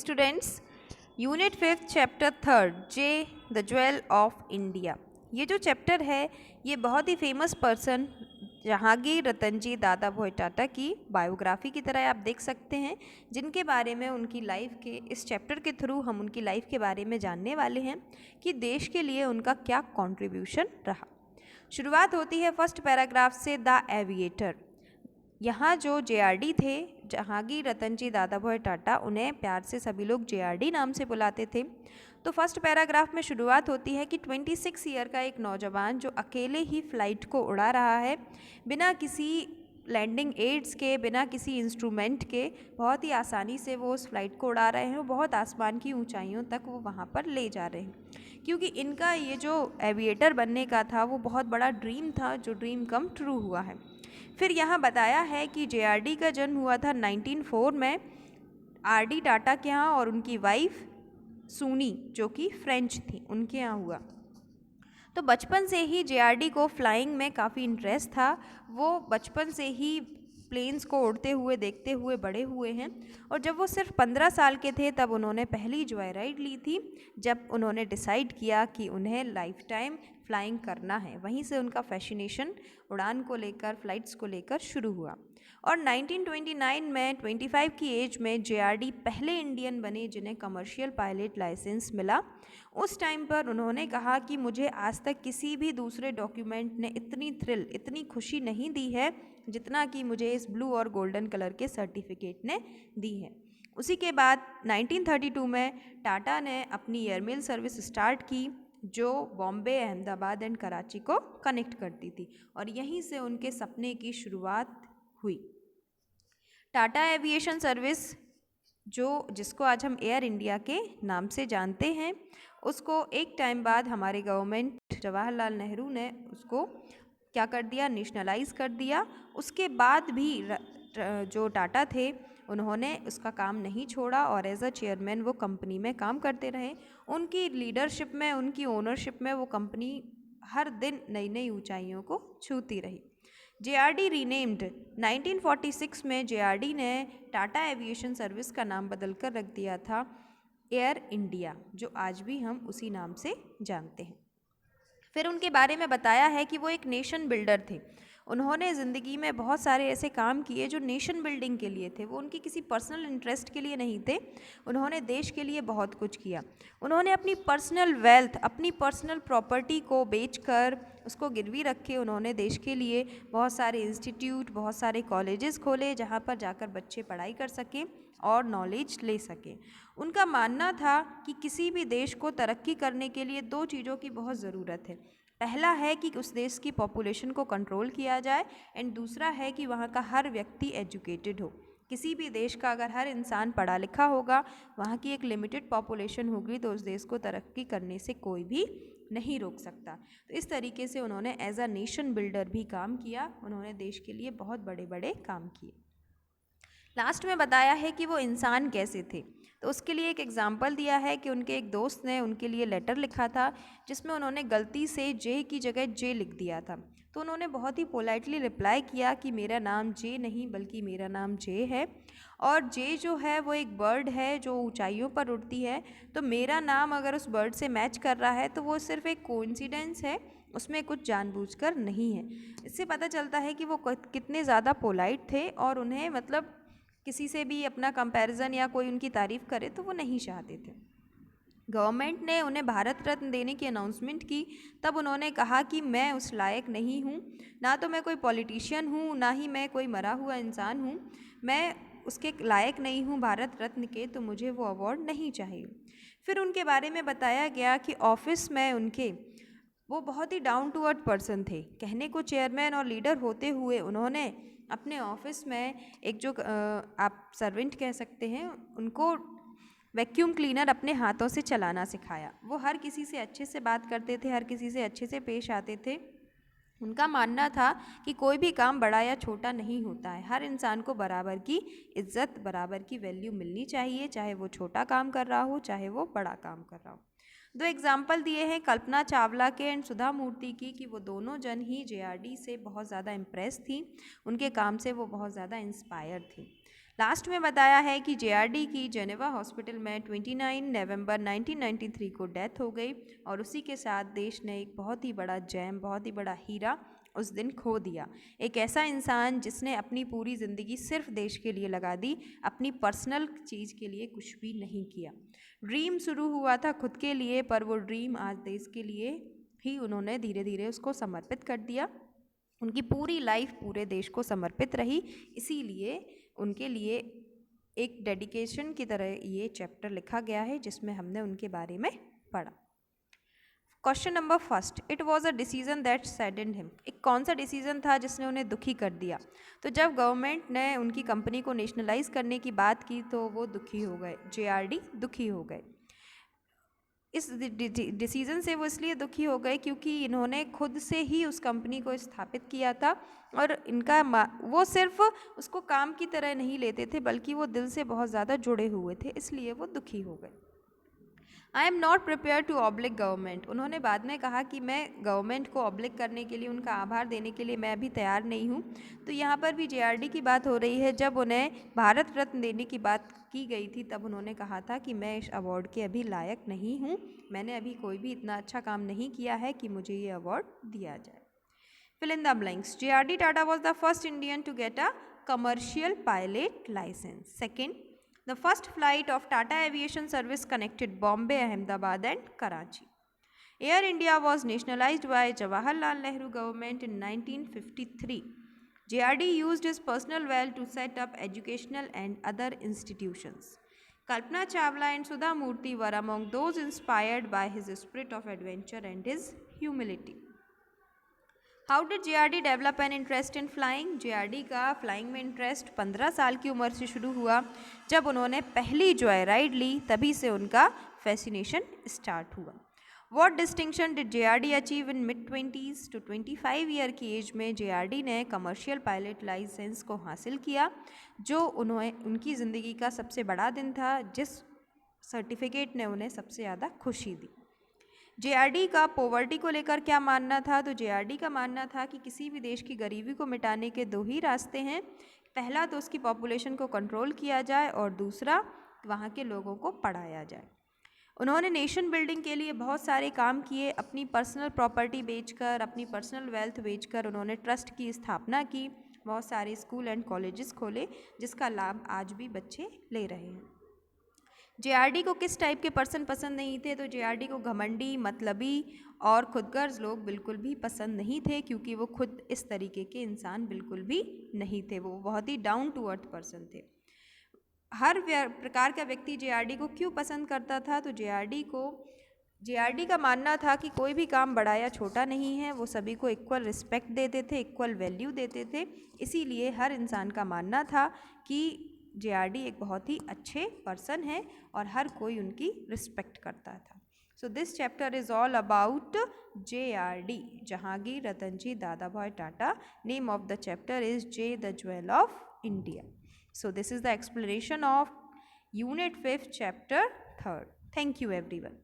Students, unit 5 chapter 3 J the jewel of India. ये जो chapter है ये बहुत ही फेमस पर्सन जहांगीर रतनजी दादाभाई टाटा की बायोग्राफी की तरह आप देख सकते हैं, जिनके बारे में उनकी लाइफ के इस चैप्टर के थ्रू हम उनकी लाइफ के बारे में जानने वाले हैं कि देश के लिए उनका क्या कंट्रीब्यूशन रहा। शुरुआत होती है फर्स्ट पैराग्राफ से, द एविएटर। यहाँ जो जेआरडी थे, जहांगीर रतनजी दादाभाई टाटा, उन्हें प्यार से सभी लोग जेआरडी नाम से बुलाते थे। तो फर्स्ट पैराग्राफ में शुरुआत होती है कि 26 ईयर का एक नौजवान जो अकेले ही फ़्लाइट को उड़ा रहा है, बिना किसी लैंडिंग एड्स के, बिना किसी इंस्ट्रूमेंट के, बहुत ही आसानी से वो उस फ्लाइट को उड़ा रहे हैं। बहुत आसमान की ऊंचाइयों तक वो वहाँ पर ले जा रहे हैं, क्योंकि इनका ये जो एविएटर बनने का था वो बहुत बड़ा ड्रीम था, जो ड्रीम कम ट्रू हुआ है। फिर यहाँ बताया है कि जेआरडी का जन्म हुआ था 1904 में आरडी टाटा के यहाँ, और उनकी वाइफ सूनी जो कि फ्रेंच थी उनके यहाँ हुआ। तो बचपन से ही जेआरडी को फ्लाइंग में काफ़ी इंटरेस्ट था। वो बचपन से ही प्लेन्स को उड़ते हुए देखते हुए बड़े हुए हैं, और जब वो सिर्फ 15 साल के थे तब उन्होंने पहली जॉय राइड ली थी, जब उन्होंने डिसाइड किया कि उन्हें लाइफ टाइम फ्लाइंग करना है। वहीं से उनका फैसिनेशन उड़ान को लेकर, फ्लाइट्स को लेकर शुरू हुआ। और 1929 में 25 की एज में जेआरडी पहले इंडियन बने जिन्हें कमर्शियल पायलट लाइसेंस मिला। उस टाइम पर उन्होंने कहा कि मुझे आज तक किसी भी दूसरे डॉक्यूमेंट ने इतनी थ्रिल, इतनी खुशी नहीं दी है जितना कि मुझे इस ब्लू और गोल्डन कलर के सर्टिफिकेट ने दी है। उसी के बाद 1932 में टाटा ने अपनी एयरमेल सर्विस स्टार्ट की, जो बॉम्बे, अहमदाबाद एंड कराची को कनेक्ट करती थी, और यहीं से उनके सपने की शुरुआत हुई। टाटा एविएशन सर्विस, जिसको आज हम एयर इंडिया के नाम से जानते हैं, उसको एक टाइम बाद हमारे गवर्नमेंट जवाहरलाल नेहरू ने उसको क्या कर दिया, नेशनलाइज कर दिया। उसके बाद भी जो टाटा थे उन्होंने उसका काम नहीं छोड़ा, और एज अ चेयरमैन वो कंपनी में काम करते रहे। उनकी लीडरशिप में, उनकी ओनरशिप में वो कंपनी हर दिन नई नई ऊंचाइयों को छूती रही। जेआरडी रीनेम्ड 1946 में जेआरडी ने टाटा एविएशन सर्विस का नाम बदलकर रख दिया था एयर इंडिया, जो आज भी हम उसी नाम से जानते हैं। फिर उनके बारे में बताया है कि वो एक नेशन बिल्डर थे। उन्होंने ज़िंदगी में बहुत सारे ऐसे काम किए जो नेशन बिल्डिंग के लिए थे, वो उनकी किसी पर्सनल इंटरेस्ट के लिए नहीं थे। उन्होंने देश के लिए बहुत कुछ किया। उन्होंने अपनी पर्सनल वेल्थ, अपनी पर्सनल प्रॉपर्टी को बेचकर, उसको गिरवी रख के उन्होंने देश के लिए बहुत सारे इंस्टीट्यूट, बहुत सारे कॉलेजेस खोले, जहाँ पर जाकर बच्चे पढ़ाई कर सकें और नॉलेज ले सकें। उनका मानना था कि किसी भी देश को तरक्की करने के लिए दो चीज़ों की बहुत ज़रूरत है। पहला है कि उस देश की पॉपुलेशन को कंट्रोल किया जाए, एंड दूसरा है कि वहाँ का हर व्यक्ति एजुकेटेड हो। किसी भी देश का अगर हर इंसान पढ़ा लिखा होगा, वहाँ की एक लिमिटेड पॉपुलेशन होगी, तो उस देश को तरक्की करने से कोई भी नहीं रोक सकता। तो इस तरीके से उन्होंने एज अ नेशन बिल्डर भी काम किया। उन्होंने देश के लिए बहुत बड़े बड़े काम किए। लास्ट में बताया है कि वो इंसान कैसे थे, तो उसके लिए एक एग्जाम्पल दिया है कि उनके एक दोस्त ने उनके लिए लेटर लिखा था, जिसमें उन्होंने गलती से जे की जगह जे लिख दिया था। तो उन्होंने बहुत ही पोलाइटली रिप्लाई किया कि मेरा नाम जे नहीं बल्कि मेरा नाम जे है, और जे जो है वो एक बर्ड है जो ऊंचाइयों पर उड़ती है। तो मेरा नाम अगर उस बर्ड से मैच कर रहा है तो वो सिर्फ एक कोइंसिडेंस है, उसमें कुछ जानबूझकर नहीं है। इससे पता चलता है कि वो कितने ज़्यादा पोलाइट थे, और उन्हें मतलब किसी से भी अपना कंपैरिजन या कोई उनकी तारीफ़ करे तो वो नहीं चाहते थे। गवर्नमेंट ने उन्हें भारत रत्न देने की अनाउंसमेंट की, तब उन्होंने कहा कि मैं उस लायक नहीं हूँ, ना तो मैं कोई पॉलिटिशियन हूँ, ना ही मैं कोई मरा हुआ इंसान हूँ। मैं उसके लायक नहीं हूँ भारत रत्न के, तो मुझे वो अवार्ड नहीं चाहिए। फिर उनके बारे में बताया गया कि ऑफिस में उनके वो बहुत ही डाउन टू अर्थ पर्सन थे। कहने को चेयरमैन और लीडर होते हुए उन्होंने अपने ऑफिस में एक जो आप सर्वेंट कह सकते हैं, उनको वैक्यूम क्लीनर अपने हाथों से चलाना सिखाया। वो हर किसी से अच्छे से बात करते थे, हर किसी से अच्छे से पेश आते थे। उनका मानना था कि कोई भी काम बड़ा या छोटा नहीं होता है, हर इंसान को बराबर की इज्जत, बराबर की वैल्यू मिलनी चाहिए, चाहे वो छोटा काम कर रहा हो, चाहे वो बड़ा काम कर रहा हो। दो एग्जाम्पल दिए हैं कल्पना चावला के एंड सुधा मूर्ति की, कि वो दोनों जन ही जेआरडी से बहुत ज़्यादा इम्प्रेस थी, उनके काम से वो बहुत ज़्यादा इंस्पायर थी। लास्ट में बताया है कि जेआरडी की जेनेवा हॉस्पिटल में 29 नवंबर 1993 को डेथ हो गई और उसी के साथ देश ने एक बहुत ही बड़ा जेम, बहुत ही बड़ा हीरा उस दिन खो दिया। एक ऐसा इंसान जिसने अपनी पूरी ज़िंदगी सिर्फ देश के लिए लगा दी, अपनी पर्सनल चीज़ के लिए कुछ भी नहीं किया। ड्रीम शुरू हुआ था खुद के लिए, पर वो ड्रीम आज देश के लिए ही उन्होंने धीरे धीरे उसको समर्पित कर दिया। उनकी पूरी लाइफ पूरे देश को समर्पित रही, इसीलिए उनके लिए एक डेडिकेशन की तरह ये चैप्टर लिखा गया है जिसमें हमने उनके बारे में पढ़ा। Question number first, it was a decision that saddened him. एक कौन सा डिसीजन था जिसने उन्हें दुखी कर दिया? तो जब गवर्नमेंट ने उनकी कंपनी को नेशनलाइज करने की बात की तो वो दुखी हो गए, जेआरडी दुखी हो गए। इस डिसीज़न से वो इसलिए दुखी हो गए क्योंकि इन्होंने खुद से ही उस कंपनी को स्थापित किया था और इनका वो सिर्फ उसको काम की तरह नहीं लेते थे बल्कि वो दिल से बहुत ज़्यादा जुड़े हुए थे, इसलिए वो दुखी हो गए। I am not prepare to oblique government. उन्होंने बाद में कहा कि मैं गवर्नमेंट को ऑब्लिक करने के लिए, उनका आभार देने के लिए मैं अभी तैयार नहीं हूँ। तो यहाँ पर भी जेआरडी की बात हो रही है। जब उन्हें भारत रत्न देने की बात की गई थी तब उन्होंने कहा था कि मैं इस अवार्ड के अभी लायक नहीं हूँ, मैंने अभी कोई भी इतना अच्छा काम नहीं किया है कि मुझे ये अवार्ड दिया जाए। Fill in the blanks. JRD Tata was the first Indian to get a commercial pilot license. Second, the first flight of Tata Aviation Service connected Bombay, Ahmedabad and Karachi. Air India was nationalized by Jawaharlal Nehru government in 1953. JRD used his personal wealth to set up educational and other institutions. Kalpana Chawla and Sudha Murthy were among those inspired by his spirit of adventure and his humility. How did JRD develop an interest in flying? JRD का flying में interest 15 साल की उम्र से शुरू हुआ। जब उन्होंने पहली जॉय राइड ली तभी से उनका फैसिनेशन स्टार्ट हुआ। What distinction did JRD achieve in mid 20s? To 25 year की एज में जेआरडी ने कमर्शियल पायलट लाइसेंस को हासिल किया, जो उनकी ज़िंदगी का सबसे बड़ा दिन था, जिस सर्टिफिकेट ने उन्हें सबसे ज़्यादा खुशी दी। जेआरडी का पॉवर्टी को लेकर क्या मानना था? तो जेआरडी का मानना था कि किसी भी देश की गरीबी को मिटाने के दो ही रास्ते हैं। पहला तो उसकी पॉपुलेशन को कंट्रोल किया जाए और दूसरा वहाँ के लोगों को पढ़ाया जाए। उन्होंने नेशन बिल्डिंग के लिए बहुत सारे काम किए। अपनी पर्सनल प्रॉपर्टी बेचकर, अपनी पर्सनल वेल्थ बेचकर उन्होंने ट्रस्ट की स्थापना की, बहुत सारे स्कूल एंड कॉलेजेस खोले जिसका लाभ आज भी बच्चे ले रहे हैं। जेआरडी को किस टाइप के पर्सन पसंद नहीं थे? तो जेआरडी को घमंडी, मतलबी और खुदगर्ज लोग बिल्कुल भी पसंद नहीं थे, क्योंकि वो खुद इस तरीके के इंसान बिल्कुल भी नहीं थे। वो बहुत ही डाउन टू अर्थ पर्सन थे। हर प्रकार का व्यक्ति जेआरडी को क्यों पसंद करता था? तो जेआरडी का मानना था कि कोई भी काम बड़ा या छोटा नहीं है, वो सभी को इक्वल रिस्पेक्ट देते थे, इक्वल वैल्यू देते थे। इसीलिए हर इंसान का मानना था कि जेआरडी एक बहुत ही अच्छे पर्सन है और हर कोई उनकी रिस्पेक्ट करता था। So this chapter is all about JRD, Jahangir Ratanji Dadabhai Tata. Name of the chapter is J the jewel of India. So this is the explanation of unit 5 chapter 3. Thank you everyone.